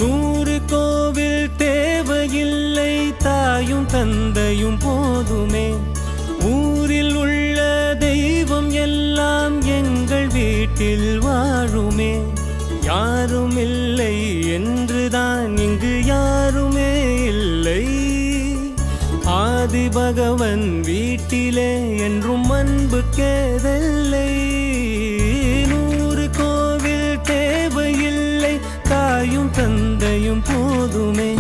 100 கோவில் தேவையில்லை, தாயும் தந்தையும் போதுமே. ஊரில் உள்ள தெய்வம் எல்லாம் எங்கள் வீட்டில் வாழுமே. யாரும் இல்லை என்றுதான் இங்கு யாருமே இல்லை. ஆதி பகவன் வீட்டிலே என்றும் அன்பு கேதல்லை. 100 கோவில் தேவையில்லை, தாயும் தந்தையும் போதுமே.